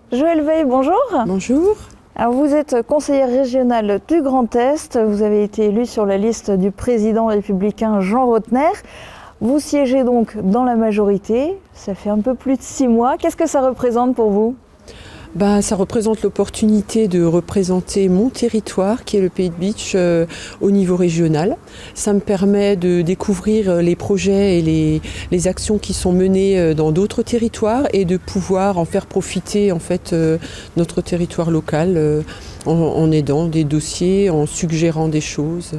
Joëlle Veil, bonjour. Bonjour. Alors vous êtes conseillère régionale du Grand Est. Vous avez été élue sur la liste du président républicain Jean Rottner. Vous siégez donc dans la majorité. Ça fait un peu plus de 6 mois. Qu'est-ce que ça représente pour vous ? Ça représente l'opportunité de représenter mon territoire, qui est le Pays de Bitche, au niveau régional. Ça me permet de découvrir les projets et les actions qui sont menées dans d'autres territoires et de pouvoir en faire profiter notre territoire local en aidant des dossiers, en suggérant des choses.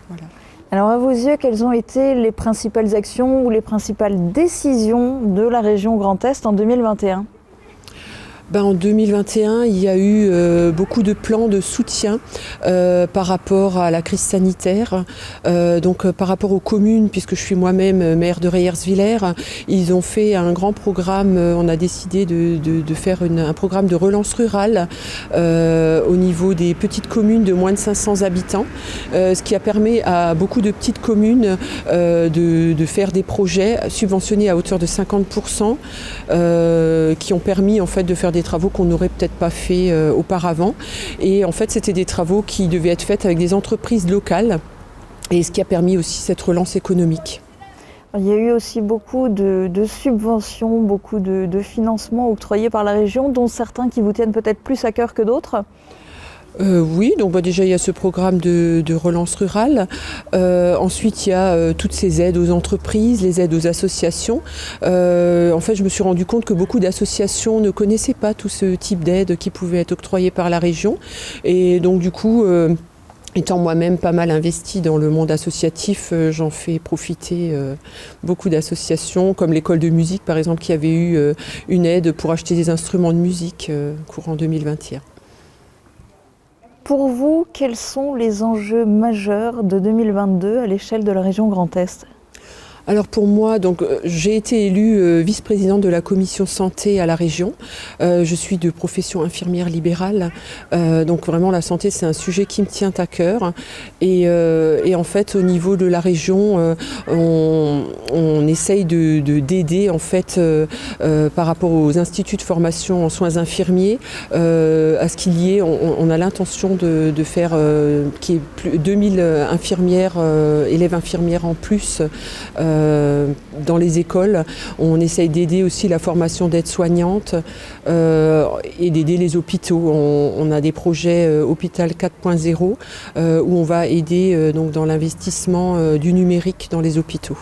Voilà. Alors à vos yeux, quelles ont été les principales actions ou les principales décisions de la région Grand Est en 2021 ? En 2021, il y a eu beaucoup de plans de soutien par rapport à la crise sanitaire. Par rapport aux communes, puisque je suis moi-même maire de Reyerswiller, ils ont fait un grand programme. On a décidé de faire un programme de relance rurale au niveau des petites communes de moins de 500 habitants, ce qui a permis à beaucoup de petites communes de faire des projets subventionnés à hauteur de 50%, qui ont permis de faire des travaux qu'on n'aurait peut-être pas fait auparavant. Et en fait, c'était des travaux qui devaient être faits avec des entreprises locales, et ce qui a permis aussi cette relance économique. Il y a eu aussi beaucoup de subventions, beaucoup de financements octroyés par la région, dont certains qui vous tiennent peut-être plus à cœur que d'autres. Oui, donc déjà il y a ce programme de relance rurale. Ensuite il y a toutes ces aides aux entreprises, les aides aux associations. Je me suis rendu compte que beaucoup d'associations ne connaissaient pas tout ce type d'aide qui pouvait être octroyé par la région. Et donc du coup, étant moi-même pas mal investie dans le monde associatif, j'en fais profiter beaucoup d'associations, comme l'école de musique par exemple, qui avait eu une aide pour acheter des instruments de musique courant 2021. Pour vous, quels sont les enjeux majeurs de 2022 à l'échelle de la région Grand Est ? Alors pour moi, j'ai été élue vice-présidente de la commission santé à la région. Je suis de profession infirmière libérale. Donc vraiment la santé, c'est un sujet qui me tient à cœur. Et en fait, au niveau de la région, on essaye d'aider par rapport aux instituts de formation en soins infirmiers à ce qu'il y ait. On a l'intention de faire qu'il y ait plus 2000 infirmières, élèves infirmières en plus. Dans les écoles, on essaye d'aider aussi la formation d'aides-soignantes et d'aider les hôpitaux. On a des projets Hôpital 4.0 où on va aider dans l'investissement du numérique dans les hôpitaux.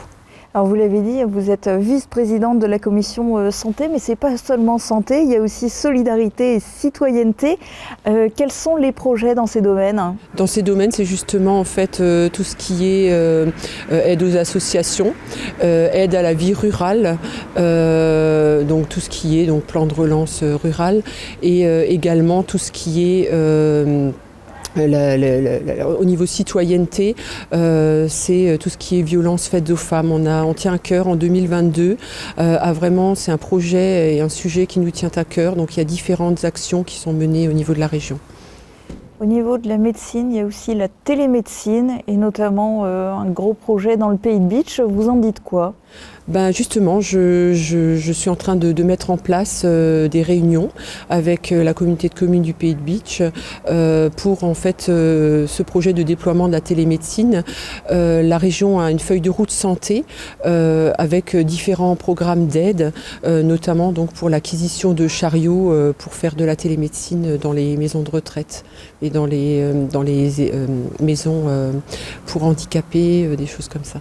Alors vous l'avez dit, vous êtes vice-présidente de la commission santé, mais ce n'est pas seulement santé, il y a aussi solidarité et citoyenneté. Quels sont les projets dans ces domaines ? Dans ces domaines, c'est justement tout ce qui est aide aux associations, aide à la vie rurale, donc tout ce qui est plan de relance rural, et également tout ce qui est au niveau citoyenneté, c'est tout ce qui est violence faite aux femmes. On tient à cœur en 2022 c'est un projet et un sujet qui nous tient à cœur. Donc il y a différentes actions qui sont menées au niveau de la région. Au niveau de la médecine, il y a aussi la télémédecine et notamment un gros projet dans le Pays de Bitche. Vous en dites quoi ? Justement, je suis en train de mettre en place des réunions avec la communauté de communes du Pays de Bitche pour ce projet de déploiement de la télémédecine. La région a une feuille de route santé avec différents programmes d'aide, notamment pour l'acquisition de chariots pour faire de la télémédecine dans les maisons de retraite et dans les maisons pour handicapés, des choses comme ça.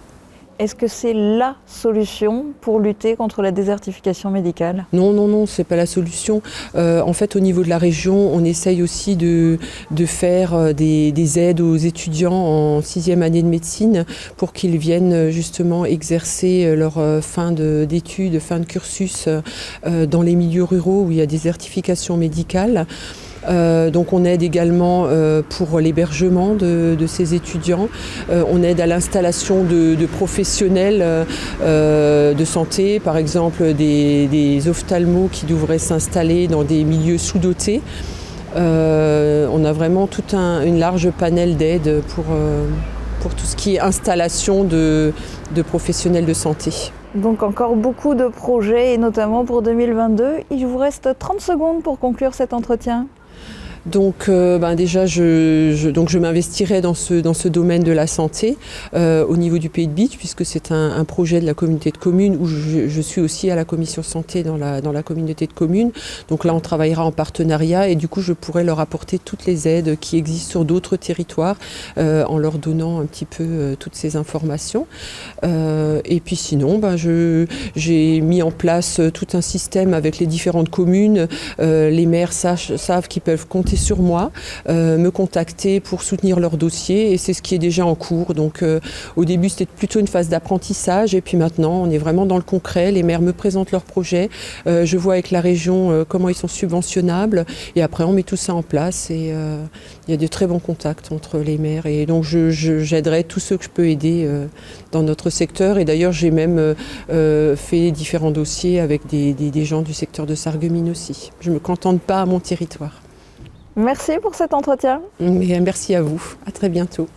Est-ce que c'est la solution pour lutter contre la désertification médicale ? Non, c'est pas la solution. Au niveau de la région, on essaye aussi de faire des aides aux étudiants en 6e année de médecine pour qu'ils viennent justement exercer leur fin d'études, fin de cursus dans les milieux ruraux où il y a désertification médicale. On aide également pour l'hébergement de ces étudiants. On aide à l'installation de professionnels de santé, par exemple des ophtalmos qui devraient s'installer dans des milieux sous-dotés. On a vraiment tout une large panel d'aides pour tout ce qui est installation de professionnels de santé. Donc encore beaucoup de projets, et notamment pour 2022. Il vous reste 30 secondes pour conclure cet entretien. Donc déjà, je m'investirai dans ce domaine de la santé au niveau du Pays de Bitche, puisque c'est un projet de la communauté de communes où je suis aussi à la commission santé dans la communauté de communes. Donc là, on travaillera en partenariat et du coup, je pourrai leur apporter toutes les aides qui existent sur d'autres territoires en leur donnant un petit peu toutes ces informations. Et puis sinon, j'ai mis en place tout un système avec les différentes communes. Les maires savent qu'ils peuvent compter sur moi, me contacter pour soutenir leur dossier et c'est ce qui est déjà en cours. Donc au début c'était plutôt une phase d'apprentissage et puis maintenant on est vraiment dans le concret. Les maires me présentent leurs projets, je vois avec la région comment ils sont subventionnables et après on met tout ça en place et il y a de très bons contacts entre les maires et donc j'aiderai tous ceux que je peux aider dans notre secteur et d'ailleurs j'ai même fait différents dossiers avec des gens du secteur de Sarreguemines aussi. Je ne me contente pas à mon territoire. Merci pour cet entretien. Mais merci à vous. À très bientôt.